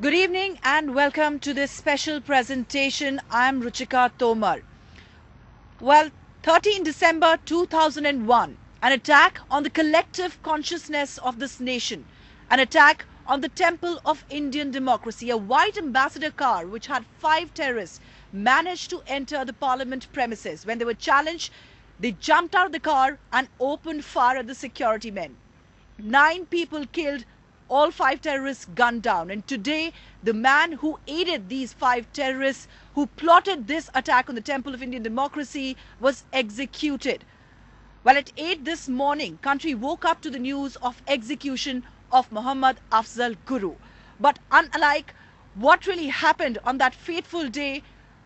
Good evening and welcome to this special presentation. I'm Ruchika Tomar. Well, 13 December 2001, an attack on the collective consciousness of this nation, an attack on the temple of Indian democracy. A white ambassador car which had 5 terrorists managed to enter the parliament premises. When they were challenged, they jumped out of the car and opened fire at the security men. 9 people killed, all 5 terrorists gunned down. And today, the man who aided these 5 terrorists, who plotted this attack on the Temple of Indian Democracy, was executed. Well, at 8 this morning, country woke up to the news of execution of Muhammad Afzal Guru. But unlike what really happened on that fateful day,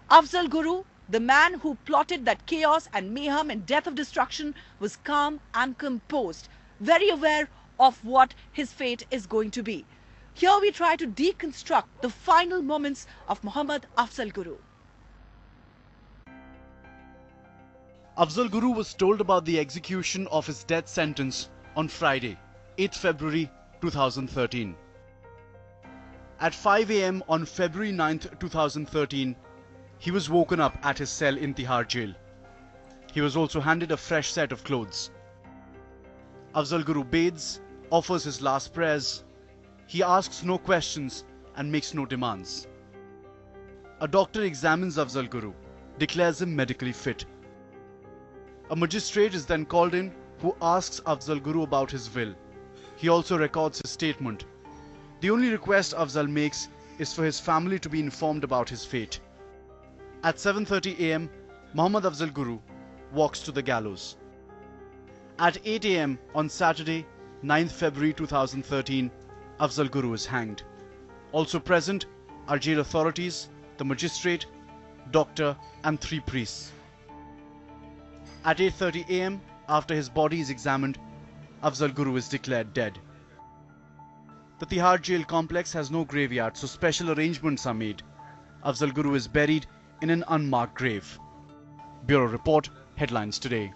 Afzal Guru, the man who plotted that chaos and mayhem and death of destruction, was calm and composed, very aware of what his fate is going to be. Here we try to deconstruct the final moments of Muhammad Afzal Guru. Afzal Guru was told about the execution of his death sentence on Friday, 8 February 2013. At 5 a.m. on February 9th, 2013, he was woken up at his cell in TIHAR jail. He was also handed a fresh set of clothes. Afzal Guru bathes, offers his last prayers. He asks no questions and makes no demands. A doctor examines Afzal Guru, declares him medically fit. A magistrate is then called in who asks Afzal Guru about his will. He also records his statement. The only request Afzal makes is for his family to be informed about his fate. At 7:30 a.m., Muhammad Afzal Guru walks to the gallows. At 8 a.m. on Saturday, 9th February 2013, Afzal Guru is hanged. Also present are jail authorities, the magistrate, doctor and 3 priests. At 8:30 a.m., after his body is examined, Afzal Guru is declared dead. The TIHAR jail complex has no graveyard, so special arrangements are made. Afzal Guru is buried in an unmarked grave. Bureau Report, Headlines Today.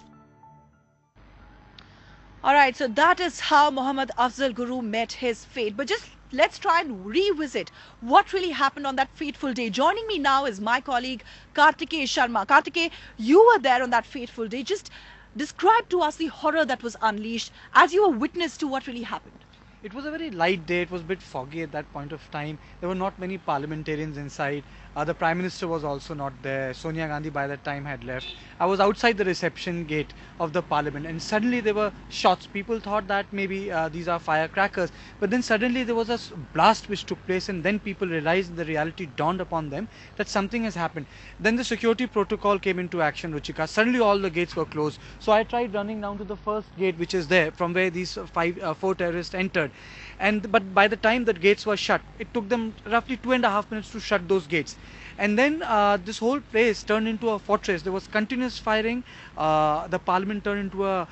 Alright, so that is how Muhammad Afzal Guru met his fate. But just let's try and revisit what really happened on that fateful day. Joining me now is my colleague Kartikeya Sharma. Kartikeya, you were there on that fateful day. Just describe to us the horror that was unleashed as you were witness to what really happened. It was a very light day. It was a bit foggy at that point of time. There were not many parliamentarians inside. The Prime Minister was also not there. Sonia Gandhi by that time had left. I was outside the reception gate of the parliament and suddenly there were shots. People thought that maybe these are firecrackers. But then suddenly there was a blast which took place and then people realized, the reality dawned upon them that something has happened. Then the security protocol came into action, Ruchika. Suddenly all the gates were closed. So I tried running down to the first gate which is there from where these 4 terrorists entered. But by the time the gates were shut, it took them roughly 2.5 minutes to shut those gates. And then this whole place turned into a fortress. There was continuous firing. The parliament turned into a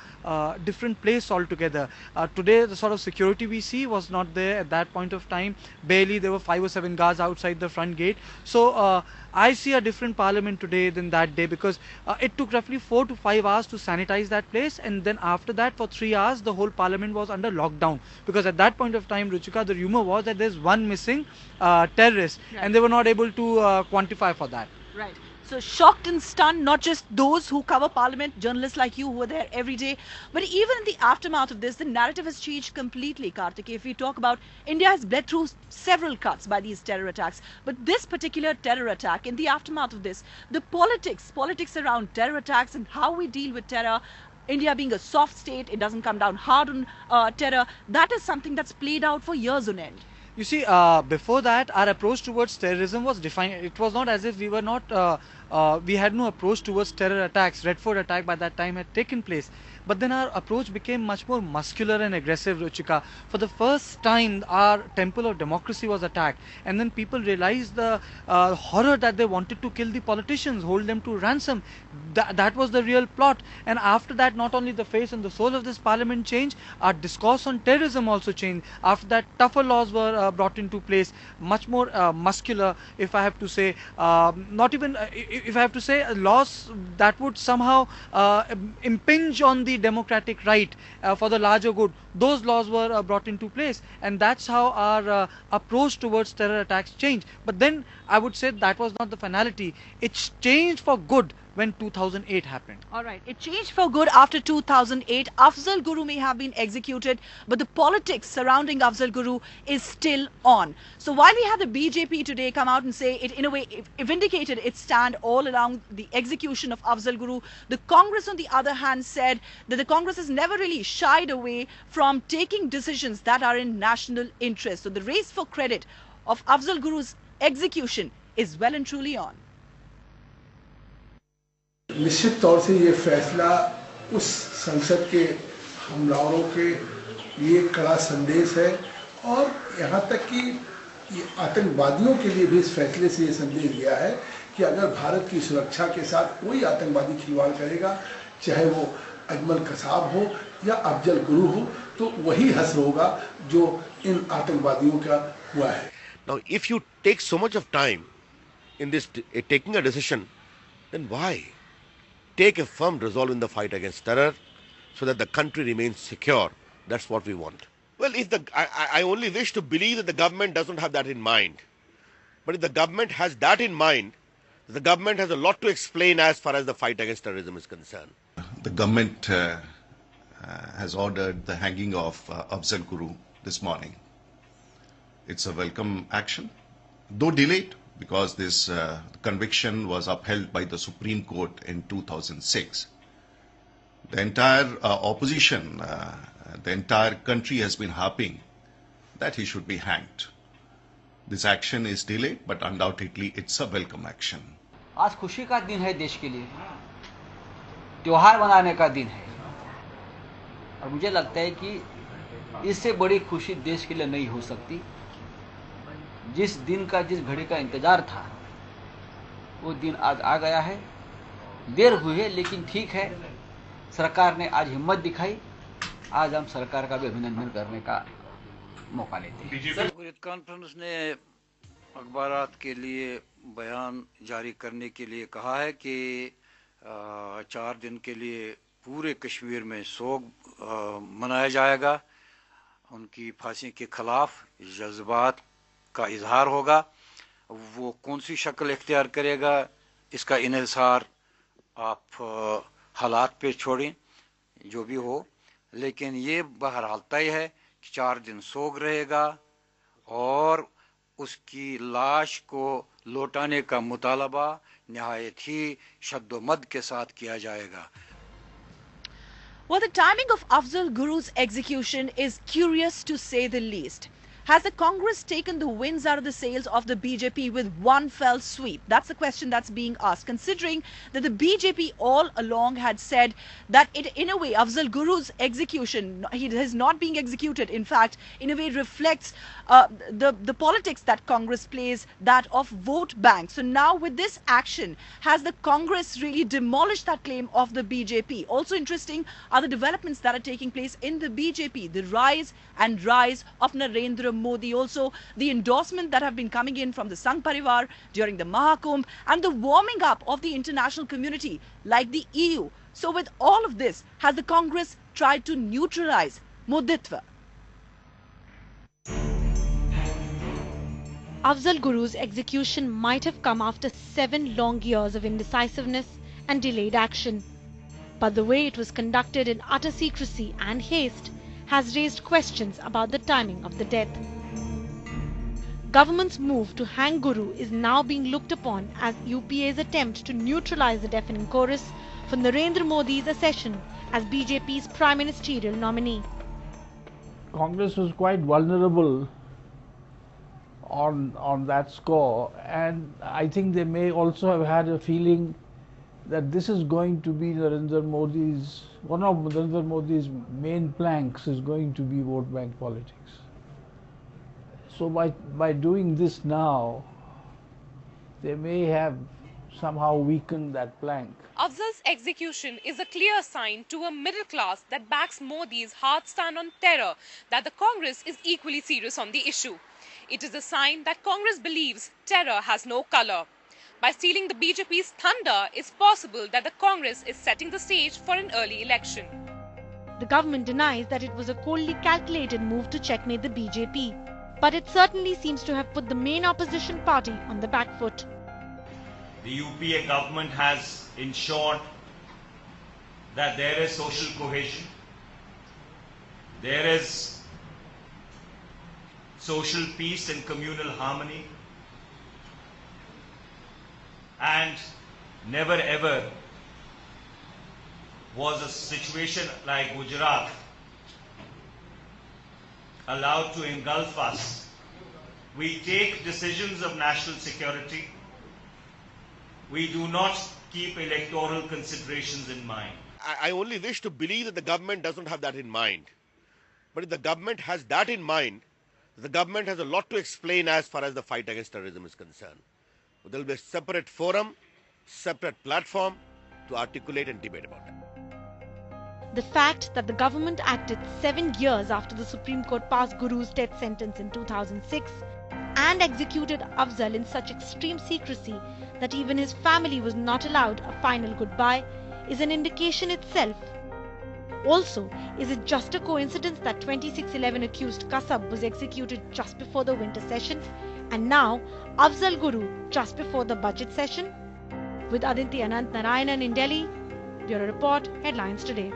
different place altogether. Today, the sort of security we see was not there at that point of time. Barely there were 5 or 7 guards outside the front gate. So I see a different parliament today than that day, because it took roughly 4 to 5 hours to sanitize that place, and then after that for 3 hours the whole parliament was under lockdown, because at that point of time, Ruchika, the rumor was that there's one missing terrorist, right, and they were not able to quantify for that. Right. So shocked and stunned, not just those who cover parliament, journalists like you who were there every day, but even in the aftermath of this, the narrative has changed completely, Kartikeya. If we talk about, India has bled through several cuts by these terror attacks, but this particular terror attack, in the aftermath of this, the politics around terror attacks and how we deal with terror, India being a soft state, it doesn't come down hard on terror, that is something that's played out for years on end. You see, before that, our approach towards terrorism was defined. It was not as if we were not, we had no approach towards terror attacks. Red Fort attack by that time had taken place. But then our approach became much more muscular and aggressive, Ruchika. For the first time, our temple of democracy was attacked. And then people realized the horror that they wanted to kill the politicians, hold them to ransom. That was the real plot. And after that, not only the face and the soul of this parliament changed, our discourse on terrorism also changed. After that, tougher laws were brought into place, much more muscular, if I have to say. Not even, if I have to say, laws that would somehow impinge on the democratic right for the larger good, those laws were brought into place, and that's how our approach towards terror attacks changed. But then I would say that was not the finality. It's changed for good when 2008 happened. All right, it changed for good after 2008. Afzal Guru may have been executed, but the politics surrounding Afzal Guru is still on. So while we had the BJP today come out and say it, in a way, it vindicated its stand all around the execution of Afzal Guru, the Congress, on the other hand, said that the Congress has never really shied away from taking decisions that are in national interest. So the race for credit of Afzal Guru's execution is well and truly on. निश्चित तौर से ये फैसला उस संसद के हमलावरों के लिए कड़ा संदेश है और यहाँ तक कि आतंकवादियों के लिए भी इस फैसले से ये संदेश दिया है कि अगर भारत की सुरक्षा के साथ कोई आतंकवादी खिलवाड़ करेगा, चाहे वो अजमल कसाब हो या अफजल गुरु हो, तो वही हश्र होगा जो इन आतंकवादियों का हुआ है. Now, if you take so much of time in this taking a decision, then why? Take a firm resolve in the fight against terror so that the country remains secure. That's what we want. Well, if I only wish to believe that the government doesn't have that in mind. But if the government has that in mind, the government has a lot to explain as far as the fight against terrorism is concerned. The government has ordered the hanging of Afzal Guru this morning. It's a welcome action, though delayed, because this conviction was upheld by the Supreme Court in 2006. The entire opposition, the entire country has been harping that he should be hanged. This action is delayed, but undoubtedly it's a welcome action. आज खुशी का दिन है देश के लिए, त्योहार मनाने का दिन है, और मुझे लगता है कि इससे बड़ी खुशी देश के लिए नहीं हो सकती. जिस दिन का, जिस घड़ी का इंतजार था, वो दिन आज आ गया है. देर हुई है, लेकिन ठीक है, सरकार ने आज हिम्मत दिखाई. आज हम सरकार का भी अभिनंदन करने का मौका लेते हैं. सेक्रेटरी कॉन्फ्रेंस ने अखबारात के लिए बयान जारी करने के लिए कहा है कि 4 दिन के लिए पूरे कश्मीर में शोक मनाया जाएगा. उनकी फांसी के खिलाफ जज्बात का इजहार होगा. वो कौन सी शक्ल इख्तियार करेगा, इसका इन्हिसार आप हालात पे छोड़ें, जो भी हो. लेकिन ये बहरहाल तय है कि 4 दिन सोग रहेगा और उसकी लाश को लौटाने का मुतालबा निहायत ही शद्दोमद के साथ किया जाएगा. Well, the timing of Afzal Guru's execution is curious to say the least. Has the Congress taken the winds out of the sails of the BJP with one fell sweep? That's the question that's being asked, considering that the BJP all along had said that it, in a way, Afzal Guru's execution, he is not being executed, in fact, in a way reflects the politics that Congress plays, that of vote bank. So now with this action, has the Congress really demolished that claim of the BJP? Also interesting are the developments that are taking place in the BJP, the rise and rise of Narendra Modi, also the endorsement that have been coming in from the Sangh Parivar during the Mahakumbh, and the warming up of the international community like the EU. So with all of this, has the Congress tried to neutralize Moditva? Afzal Guru's execution might have come after 7 long years of indecisiveness and delayed action. But the way it was conducted in utter secrecy and haste has raised questions about the timing of the death. Government's move to hang Guru is now being looked upon as UPA's attempt to neutralize the deafening chorus for Narendra Modi's accession as BJP's prime ministerial nominee. Congress was quite vulnerable on that score, and I think they may also have had a feeling that this is going to be one of Narendra Modi's main planks is going to be vote bank politics. So by doing this now, they may have somehow weakened that plank. Afzal's execution is a clear sign to a middle class that backs Modi's hard stand on terror that the Congress is equally serious on the issue. It is a sign that Congress believes terror has no colour. By stealing the BJP's thunder, it's possible that the Congress is setting the stage for an early election. The government denies that it was a coldly calculated move to checkmate the BJP, but it certainly seems to have put the main opposition party on the back foot. The UPA government has ensured that there is social cohesion, there is social peace and communal harmony, and never ever was a situation like Gujarat allowed to engulf us. We take decisions of national security. We do not keep electoral considerations in mind. I only wish to believe that the government doesn't have that in mind. But if the government has that in mind, the government has a lot to explain as far as the fight against terrorism is concerned. There will be a separate forum, separate platform to articulate and debate about it. The fact that the government acted 7 years after the Supreme Court passed Guru's death sentence in 2006 and executed Afzal in such extreme secrecy that even his family was not allowed a final goodbye is an indication itself. Also, is it just a coincidence that 2611 accused Kasab was executed just before the winter session and now Afzal Guru just before the budget session? With Aditya Anant Narayanan in Delhi, Bureau Report, Headlines Today.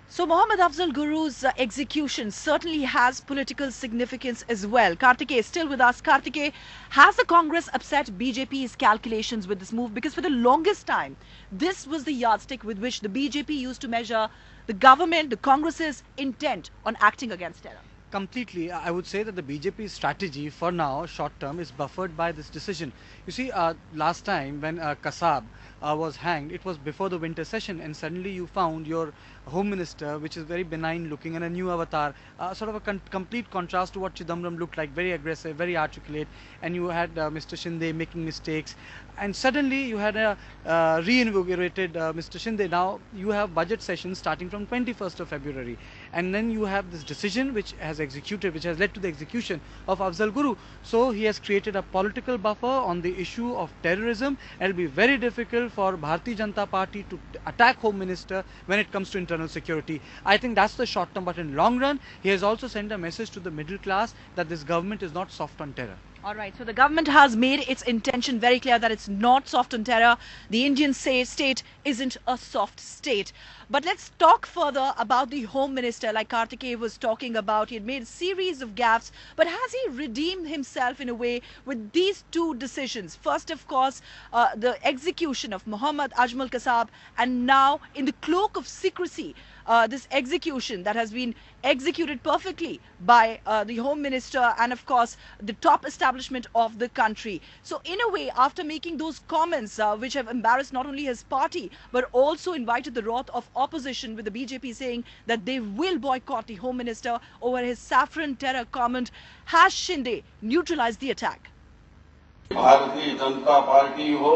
So Mohammad Afzal Guru's execution certainly has political significance as well. Kartikeya is still with us. Kartikeya, has the Congress upset BJP's calculations with this move? Because for the longest time, this was the yardstick with which the BJP used to measure the government, the Congress's intent on acting against terror. Completely. I would say that the BJP strategy for now, short term, is buffered by this decision. You see, last time when Kasab was hanged, it was before the winter session, and suddenly you found your Home Minister, which is very benign looking and a new avatar, sort of a complete contrast to what Chidambaram looked like, very aggressive, very articulate, and you had Mr. Shinde making mistakes, and suddenly you had a reinvigorated Mr. Shinde. Now you have budget sessions starting from 21st of February, and then you have this decision which has led to the execution of Afzal Guru. So he has created a political buffer on the issue of terrorism, and it will be very difficult for Bharatiya Janata Party to attack Home Minister when it comes to internal security. I think that's the short term, but in long run, he has also sent a message to the middle class that this government is not soft on terror. All right, so the government has made its intention very clear that it's not soft on terror. The Indian state isn't a soft state. But let's talk further about the Home Minister, like Kartikeya was talking about. He had made a series of gaffes, but has he redeemed himself in a way with these two decisions? First, of course, the execution of Muhammad Ajmal Kasab, and now in the cloak of secrecy, this execution that has been executed perfectly by the Home Minister and, of course, the top establishment of the country. So in a way, after making those comments which have embarrassed not only his party but also invited the wrath of opposition, with the BJP saying that they will boycott the Home Minister over his saffron terror comment, has Shinde neutralized the attack? Bharatiya Janata party हो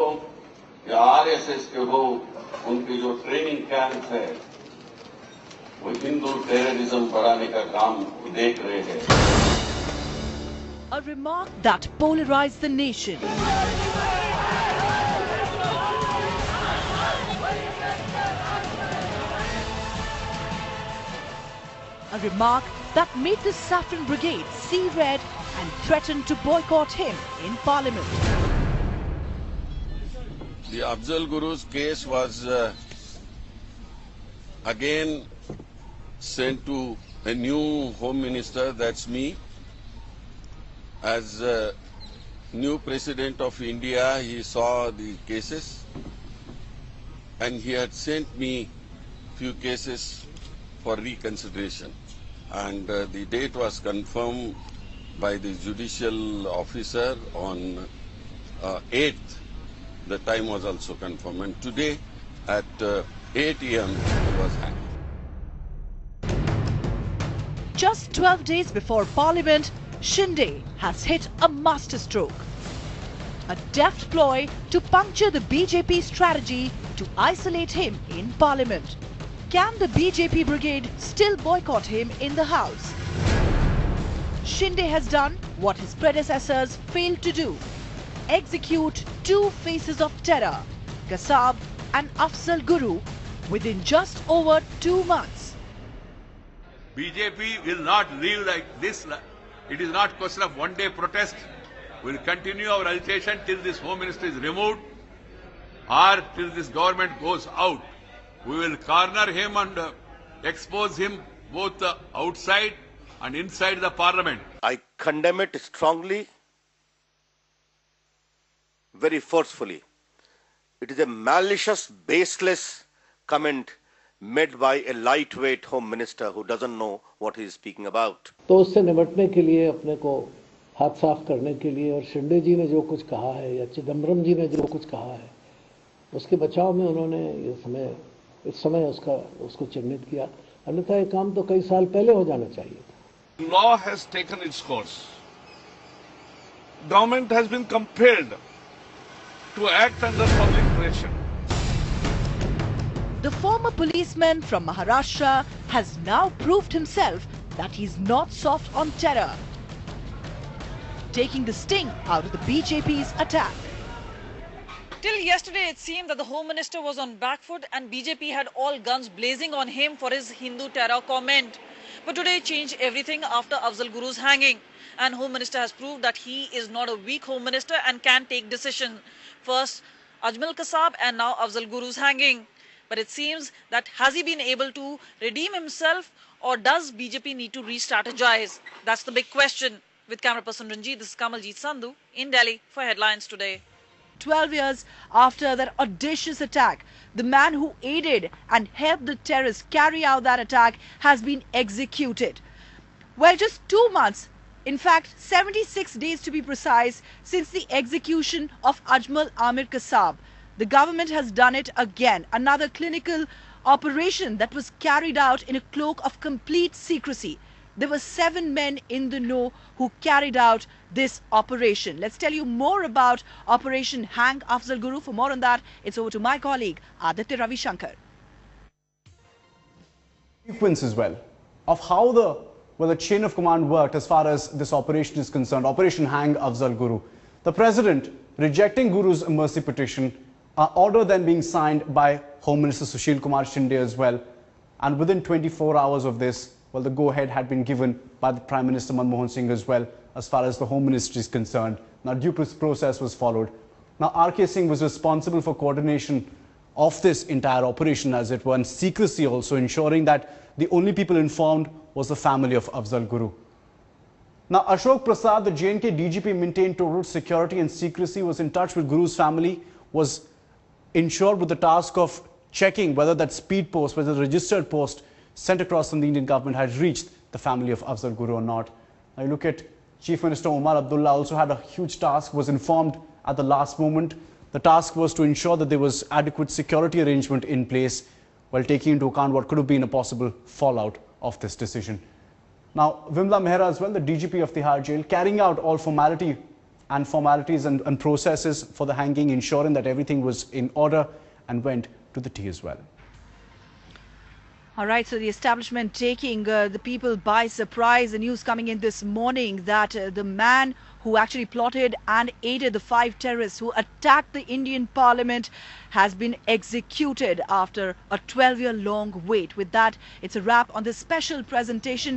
या RSS के हो, उनकी जो training camp है वो Hindu terrorism बढ़ाने का काम देख रहे हैं. A remark that polarized the nation. A remark that made the Saffron Brigade see red and threaten to boycott him in Parliament. The Afzal Guru's case was again sent to a new Home Minister, that's me. As new President of India, he saw the cases and he had sent me few cases for reconsideration. And the date was confirmed by the judicial officer on 8th. The time was also confirmed. And today at 8 a.m. he was hanged. Just 12 days before Parliament, Shinde has hit a masterstroke. A deft ploy to puncture the BJP strategy to isolate him in Parliament. Can the BJP brigade still boycott him in the House? Shinde has done what his predecessors failed to do. execute two faces of terror, Kasab and Afzal Guru, within just over 2 months. BJP will not leave like this. It is not a question of one-day protest. We will continue our agitation till this Home Minister is removed or till this government goes out. We will corner him and expose him both outside and inside the parliament. I condemn it strongly, very forcefully. It is a malicious, baseless comment made by a lightweight Home Minister who doesn't know what he is speaking about. तो उससे निपटने के लिए अपने को हाथ साफ करने के लिए और शिंदे जी ने जो कुछ कहा है या चिदम्बरम जी ने जो कुछ कहा है उसके बचाव में उन्होंने इस समय उसको चिन्हित किया, अन्यथा ये काम तो कई साल पहले हो जाना चाहिए था। Law has taken its course. Government has been compelled to act under public pressure. The former policeman from Maharashtra has now proved himself that he's not soft on terror, taking the sting out of the BJP's attack. Till yesterday, it seemed that the Home Minister was on back foot and BJP had all guns blazing on him for his Hindu terror comment. But today changed everything after Afzal Guru's hanging. And Home Minister has proved that he is not a weak Home Minister and can take decisions. First, Ajmal Kasab and now Afzal Guru's hanging. But it seems that has he been able to redeem himself or does BJP need to re-strategize? That's the big question. With camera person Ranjit, this is Kamaljeet Sandhu in Delhi for Headlines Today. 12 years after that audacious attack, the man who aided and helped the terrorists carry out that attack has been executed. Well, just 2 months, in fact 76 days to be precise, since the execution of Ajmal Amir Kasab, the government has done it again. Another clinical operation that was carried out in a cloak of complete secrecy. There were 7 men in the know who carried out this operation. Let's tell you more about Operation Hang Afzal Guru. For more on that, it's over to my colleague Aditya Ravi Shankar. Sequence as well of how the chain of command worked as far as this operation is concerned. Operation Hang Afzal Guru. The president rejecting Guru's mercy petition, order then being signed by Home Minister Sushil Kumar Shinde as well. And within 24 hours of this, well, the go-ahead had been given by the Prime Minister Manmohan Singh as well, as far as the Home Ministry is concerned. Now, due process was followed. Now, R.K. Singh was responsible for coordination of this entire operation, as it were, and secrecy also, ensuring that the only people informed was the family of Afzal Guru. Now, Ashok Prasad, the J&K DGP, maintained total security and secrecy, was in touch with Guru's family, was ensured with the task of checking whether that speed post, whether the registered post sent across from the Indian government had reached the family of Afzal Guru or not. Now you look at Chief Minister Omar Abdullah also had a huge task, was informed at the last moment. The task was to ensure that there was adequate security arrangement in place while taking into account what could have been a possible fallout of this decision. Now Vimla Mehra as well, the DGP of TIHAR jail, carrying out all formalities and processes for the hanging, ensuring that everything was in order and went to the T as well. All right, so the establishment taking the people by surprise. The news coming in this morning that the man who actually plotted and aided the 5 terrorists who attacked the Indian Parliament has been executed after a 12-year-long wait. With that, it's a wrap on this special presentation.